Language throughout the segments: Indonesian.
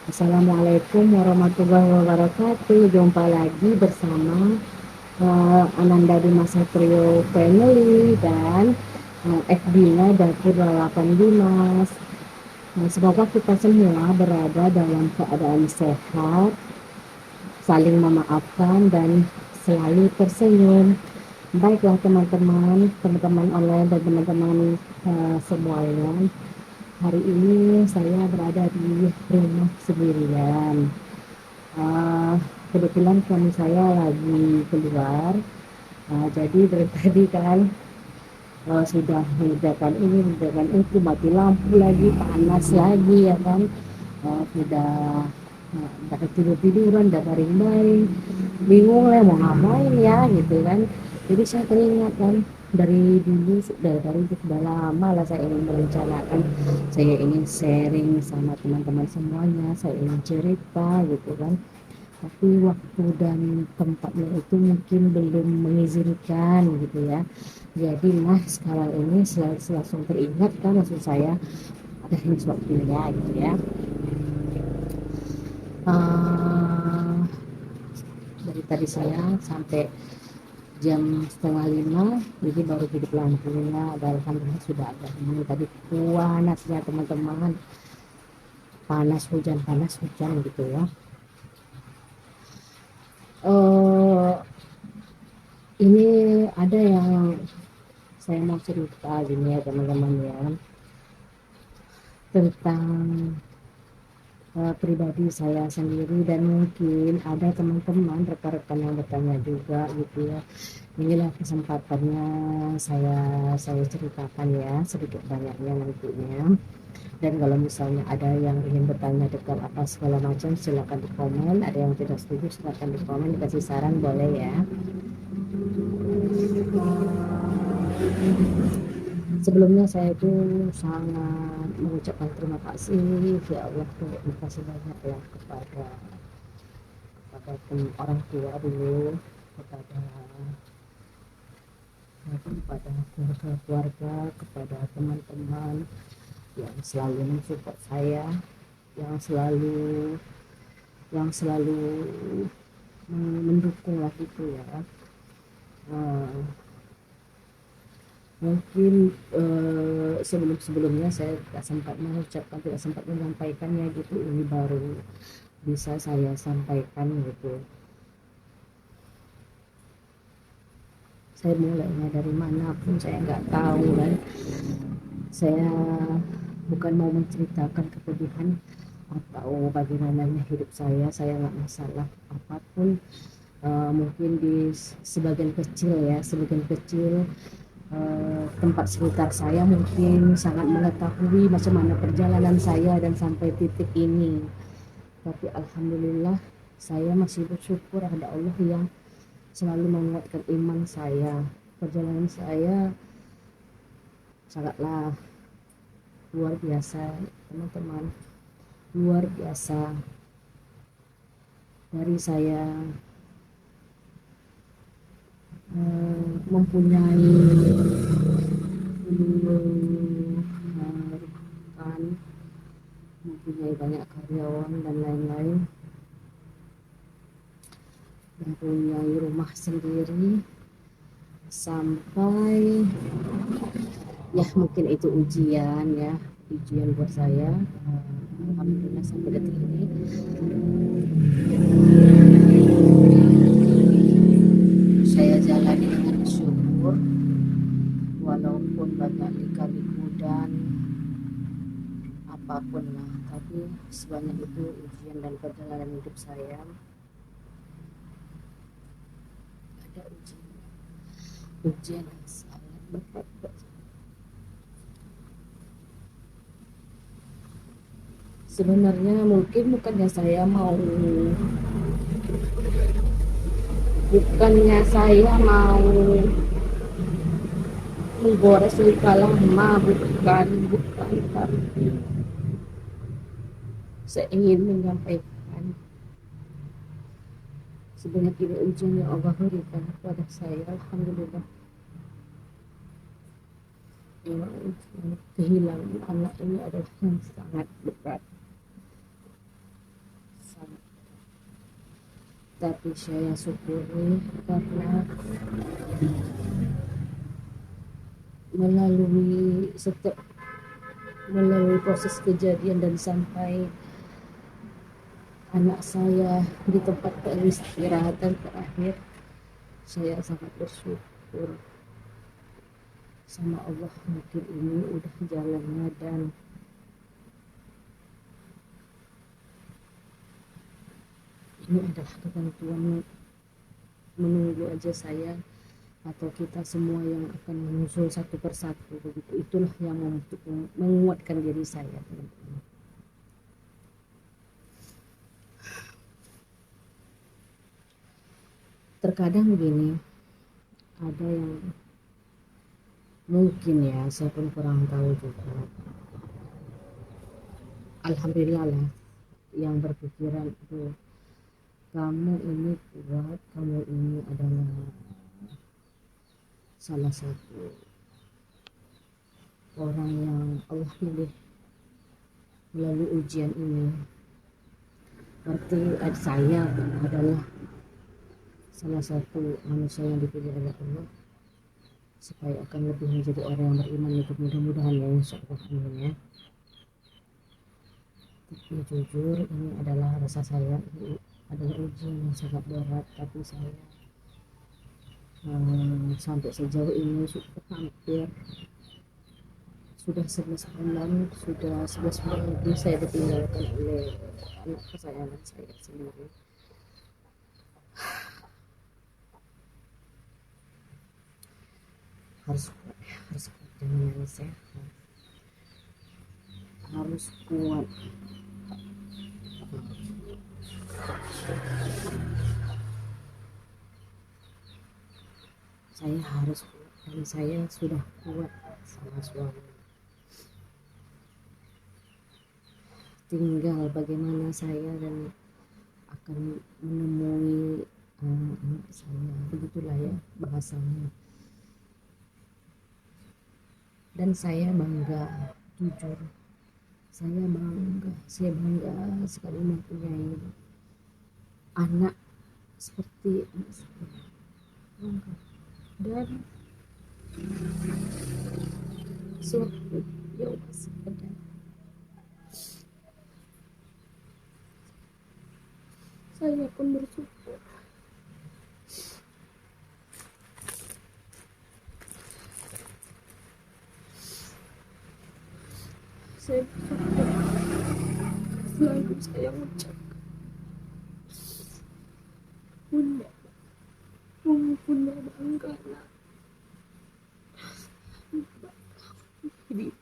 Assalamualaikum warahmatullahi wabarakatuh. Jumpa lagi bersama Ananda Bima Satrio Family dan FB-nya Dapur Lalapan Dimas. Semoga kita semua berada dalam keadaan sehat, saling memaafkan dan selalu tersenyum. Baiklah teman-teman online dan teman-teman semuanya. Hari ini saya berada di rumah sendirian. Kebetulan suami saya lagi keluar, jadi dari tadi kan sudah mengerjakan ini, mengerjakan itu, mati lampu lagi, panas lagi ya kan, sudah tidur-tiduran, udah baring-baring, bingung lah mau ngapain ya gitu kan. Jadi saya teringat kan dari dulu, dari sudah lama lah saya ingin merencanakan, saya ingin sharing sama teman-teman semuanya, saya ingin cerita gitu kan, tapi waktu dan tempatnya itu mungkin belum mengizinkan gitu ya. Jadi nah sekarang ini langsung teringat kan, maksud saya ada ini waktunya gitu ya. uh, dari tadi saya sampai jam setengah 5 jadi baru hidup lampunya, dan alhamdulillah sudah ada. Ini tadi panasnya teman-teman, panas hujan gitu ya. Ini ada yang saya mau cerita gini ya teman-teman ya, tentang pribadi saya sendiri, dan mungkin ada teman-teman rekan-rekan yang bertanya juga gitu ya. Inilah kesempatannya saya ceritakan ya sedikit banyaknya nantinya. Dan kalau misalnya ada yang ingin bertanya tentang apa segala macam, silakan di komen. Ada yang tidak setuju silakan di komen, dikasih saran boleh ya. Sebelumnya saya itu sangat mengucapkan terima kasih ya Allah, terima kasih banyak ya kepada orang tua dulu, kepada keluarga, kepada teman-teman yang selalu mensupport saya, yang selalu mendukung lah gitu ya. Mungkin sebelumnya saya tidak sempat menyampaikannya gitu, ini baru bisa saya sampaikan gitu. Saya mulainya dari mana pun saya nggak tahu kan. Saya bukan mau menceritakan kepedihan atau bagaimananya hidup saya nggak masalah apapun. Mungkin di sebagian kecil tempat sekitar saya mungkin sangat mengetahui macam mana perjalanan saya dan sampai titik ini, tapi alhamdulillah saya masih bersyukur ada Allah yang selalu menguatkan iman saya. Perjalanan saya sangatlah luar biasa teman-teman, luar biasa. Dari saya mempunyai rekan, mempunyai banyak karyawan dan lain-lain, mempunyai rumah sendiri, sampai ya mungkin itu ujian ya, ujian buat saya. Alhamdulillah sampai detik ini saya jalani dengan syukur, walaupun banyak lika-liku dan apapun lah, tapi sebanyak itu ujian dan perjalanan hidup saya. Ada ujian yang sangat berat. Sebenarnya mungkin bukannya saya mau menggores luka lama, bukan, tapi saya ingin menyampaikan sebanyak ini ujian yang Allah berikan kepada saya. Alhamdulillah, memang kehilangan anak ini adalah yang sangat berat. Tapi saya syukuri karena melalui proses kejadian dan sampai anak saya di tempat peristirahatan terakhir, saya sangat bersyukur sama Allah. Mungkin ini udah jalannya, dan ini adalah ketentuan. Menunggu aja saya atau kita semua yang akan menyusul satu persatu begitu. Itulah yang menguatkan diri saya, teman-teman. Terkadang begini, ada yang mungkin ya, saya pun kurang tahu juga, alhamdulillah lah, yang berpikiran itu kamu ini kuat, kamu ini adalah salah satu orang yang Allah pilih melalui ujian ini. Berarti saya adalah salah satu manusia yang dipilih oleh Allah supaya akan lebih menjadi orang yang beriman. Itu mudah-mudahan ya, insya Allah, amin ya. Tapi jujur, ini adalah rasa saya, ini adalah ujian yang sangat berat. Tapi saya sampai sejauh ini sudah 11 bulan, sudah 11 bulan lebih saya ditinggalkan oleh anak kesayangan saya sendiri. Harus kuat, jangan nangis ya, harus kuat. Saya harus kuat, dan saya sudah kuat sama suami. Tinggal bagaimana saya dan akan menemui anak saya, begitulah ya bahasanya. Dan saya bangga, jujur, saya bangga sekali mempunyai anak seperti anak saya. Bangga. Dan sewaktu dia masih ada, saya pun bersyukur. Saya bersyukur, selalu saya mengucapkan, Bunda bangga nak. Jadi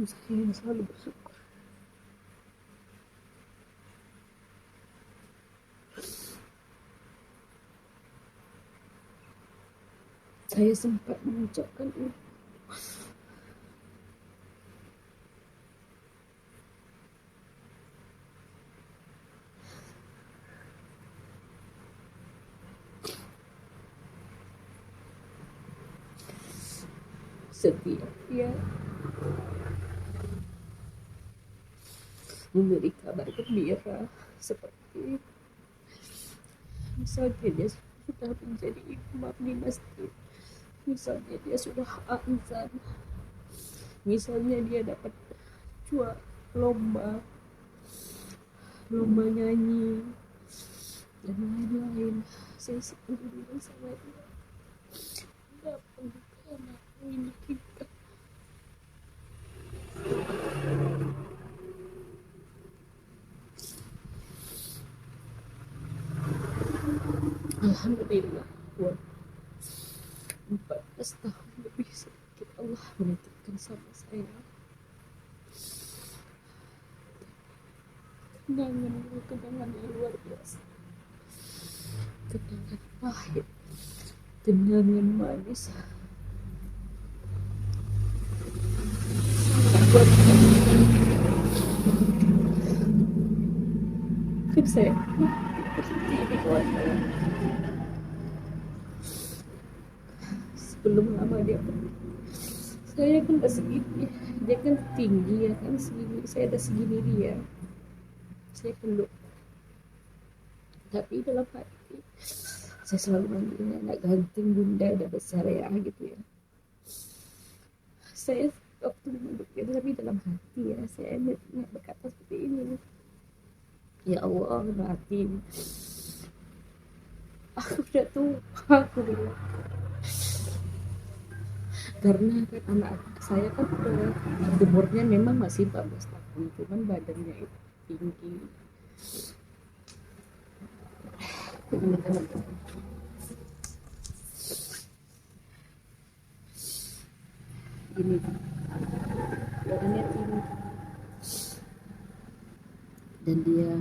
saya selalu bersyukur. Saya sempat mengucapkan ini, setiap dia memberi kabar gembira, seperti misalnya dia sudah menjadi imam di masjid, misalnya dia sudah azan, misalnya dia dapat lomba nyanyi dan lain-lain. Saya sendiri sama dia dapat anak ini kita. Alhamdulillah, 14 tahun lebih sedikit Allah menitipkan sama saya kenangan yang luar biasa, kenangan pahit, kenangan manis. Kan saya sebelum lama dia pergi, saya kan udah segini, dia kan tinggi ya kan segini, saya udah segini dia. saya peluk, tapi dalam hati saya selalu manggilnya anak ganteng bunda udah besar ya gitu ya. Saya waktu memeluknya, tapi dalam hati ya saya berkata seperti ini, ya Allah berarti aku udah tua, aku bilang, karena kan anak saya kan umurnya memang masih 14 tahun, cuman badannya itu tinggi. Gini, badannya tinggi dan dia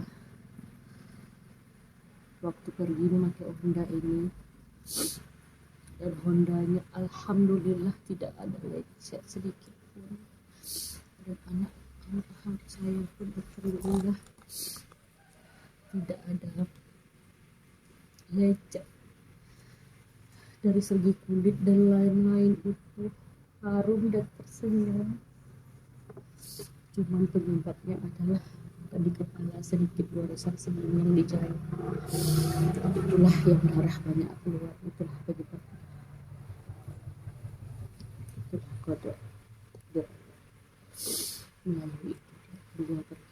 waktu pergi memakai Honda ini, dan Hondanya alhamdulillah tidak ada lecet sedikit pun, dan anak saya pun alhamdulillah tidak ada lecet dari segi kulit dan lain-lain, utuh, harum dan tersenyum. Cuman penyebabnya adalah di kepala sedikit goresan senyum yang dijahit, itulah yang darah banyak keluar, itulah penyebabnya, itulah kode melalui beliau pergi.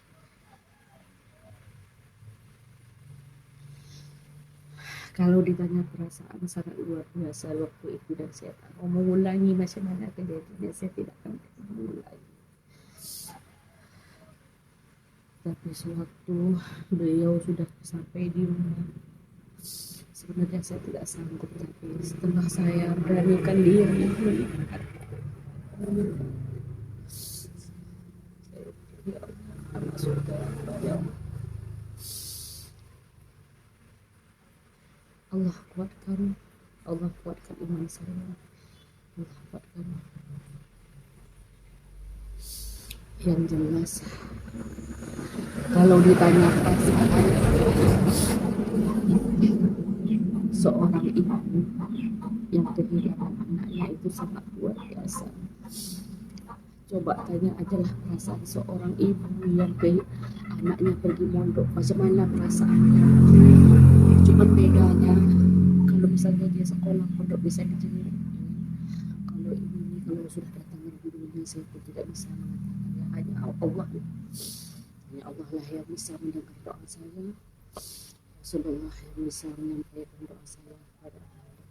Kalau ditanya perasaan sangat luar biasa waktu itu, dan saya tak mau mengulangi macam mana kejadiannya, saya tidak akan mengulangi. Tapi sewaktu beliau sudah sampai di rumah, sebenarnya saya tidak sanggup, tapi setelah saya beranikan diri melihat, saya ya Allah sudah, ya Allah kuatkan, Allah kuatkan iman saya, Allah kuatkan. Yang jelas, kalau ditanya perasaan seorang ibu yang kehilangan anaknya itu sangat luar biasa. Coba tanya ajalah perasaan seorang ibu yang anaknya pergi mondok, macam mana perasaannya. Cuma bedanya kalau misalnya dia sekolah pondok bisa dijenguk, kalau ini kalau sudah datang dari dunia saya pun tidak bisa mengatakannya, hanya Allah, hanya Allah lah yang bisa mendengar doa saya, Rasulullah yang bisa menyampaikan doa saya kepada Allah.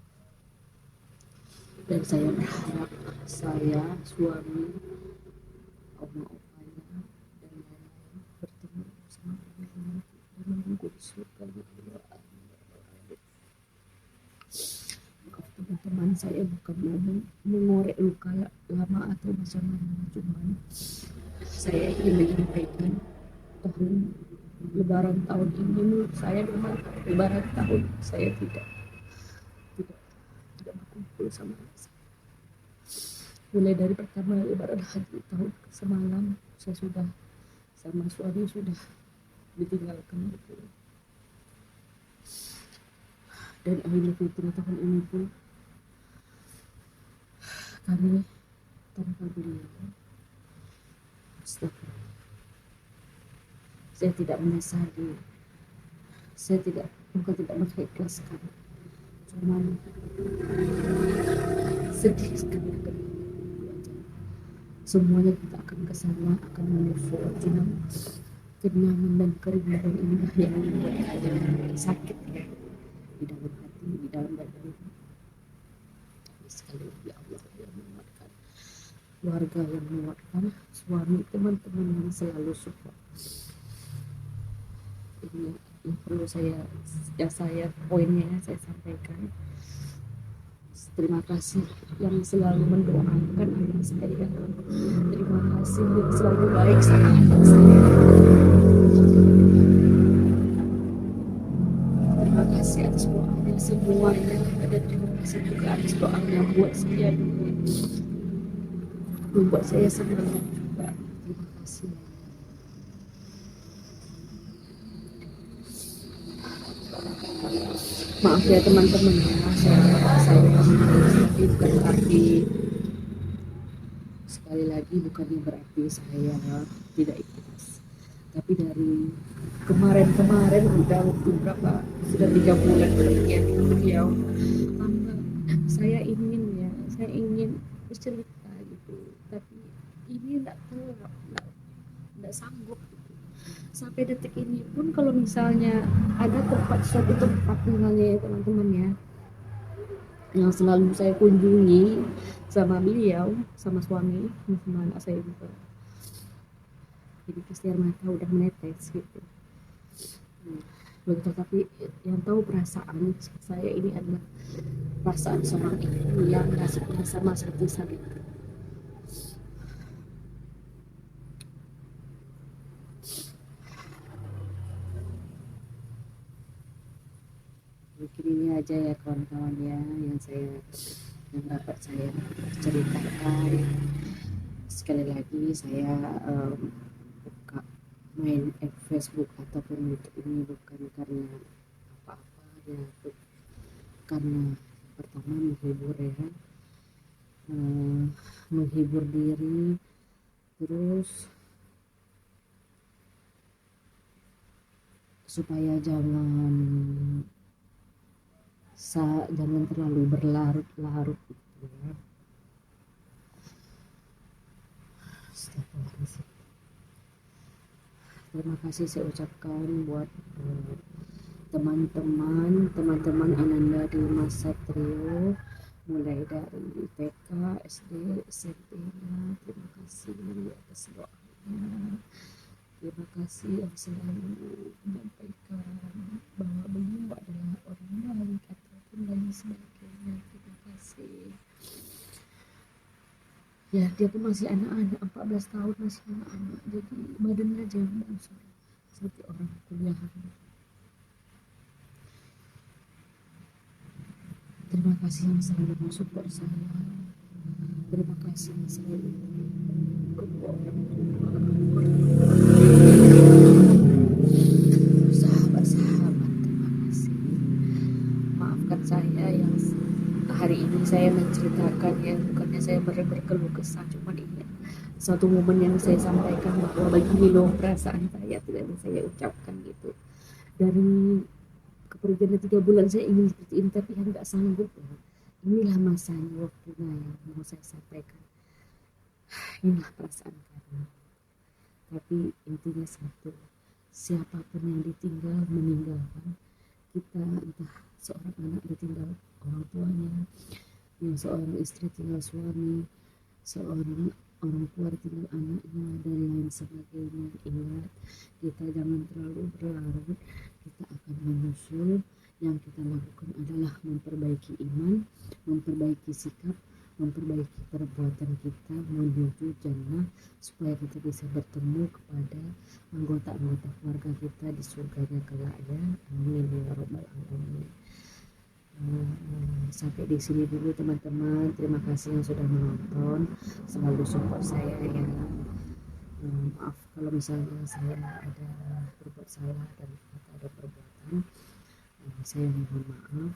Dan saya berharap saya, suami, opanya dan lain-lain bertemu sama Allah dan menunggu di surga beliau. Maaf teman-teman, saya bukan mau mengorek luka lama atau macam mana, cuman saya ingin menyampaikan tahun Lebaran tahun ini menurut saya memang Lebaran tahun saya tidak berkumpul sama anak saya. Mulai dari pertama Lebaran haji tahun semalam, saya sudah sama suami sudah ditinggalkan gitu. Dan Idul Fitri tahun ini pun kami tanpa beliau. Astagfirullah. Saya tidak menyesali, saya bukan tidak mengikhlaskan, cuman sedih sekali akan semuanya. Kita akan ke sana, akan menyusul, cuman kenangan dan kerinduan inilah yang membuat saya sakit ya, di dalam hati, di dalam badan. Tapi sekali lagi Allah yang menguatkan, keluarga yang menguatkan, suami, teman-teman yang selalu support. Ini yang perlu saya poinnya saya sampaikan. Terima kasih yang selalu mendoakan anak saya, terima kasih yang selalu baik sama anak saya, terima kasih atas doanya semuanya, dan terima kasih juga atas doanya buat saya juga, membuat saya semangat juga. Terima kasih. Maaf ya teman-teman ya, saya tapi bukan berarti, sekali lagi bukannya berarti saya tidak ikhlas, Tapi dari kemarin udah berapa, sudah 3 bulan kemudian beliau, Mbak, saya ingin bercerita gitu, tapi ini enggak tahu, enggak sanggup gitu. Sampai detik ini pun kalau misalnya ada suatu tempat misalnya ya teman-teman ya, yang selalu saya kunjungi sama beliau, sama suami, sama anak saya juga. Jadi pasti air mata udah menetes gitu. Begitu, tapi yang tahu perasaan saya ini adalah perasaan seorang ibu yang nasibnya sama seperti saya. Mungkin ini aja ya kawan-kawan ya yang dapat saya ceritakan. Sekali lagi saya buka main Facebook ataupun YouTube ini bukan karena apa-apa ya, karena pertama menghibur ya, menghibur diri, terus supaya jangan terlalu berlarut-larut gitu ya. Terima kasih saya ucapkan buat teman-teman Ananda di masa trio, mulai dari TK, SD, SMP. Terima kasih atas doanya. Terima kasih yang selalu menyampaikan bahwa beliau adalah orang baik ataupun lain sebagainya. Terima kasih. Ya, dia pun masih anak-anak, 14 tahun masih anak-anak, jadi badannya aja yang besar seperti orang kuliahan. Terima kasih yang selalu mensupport saya. Terima kasih yang selalu sahabat-sahabat. Terima kasih. Maafkan saya yang hari ini saya menceritakan ya, bukannya saya berkeluh kesah, cuma ini satu momen yang saya sampaikan bahwa begini loh perasaan saya, tidak bisa saya ucapkan gitu. Dari kepergian 3 bulan saya ingin seperti ini tapi yang nggak sanggup ya. Inilah masanya, waktunya yang mau saya sampaikan. Inilah perasaan kami. Tapi intinya satu, siapapun yang ditinggal meninggalkan kita, entah seorang anak ditinggal orang tuanya, yang seorang istri tinggal suami, seorang orang tua ditinggal anaknya, dan lain sebagainya. Ingat, kita jangan terlalu berlarut, kita akan menyusul. Yang kita lakukan adalah memperbaiki iman, memperbaiki sikap, memperbaiki perbuatan kita menuju jannah, supaya kita bisa bertemu kepada anggota-anggota keluarga kita di surganya kelak ya. Amin ya rabbal alamin. Sampai di sini dulu teman-teman. Terima kasih yang sudah menonton, selalu support saya ya. Maaf kalau misalnya saya ada berbuat salah dan ada perbuatan, saya mohon maaf.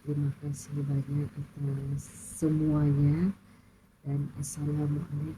Terima kasih banyak atas semuanya, dan assalamualaikum.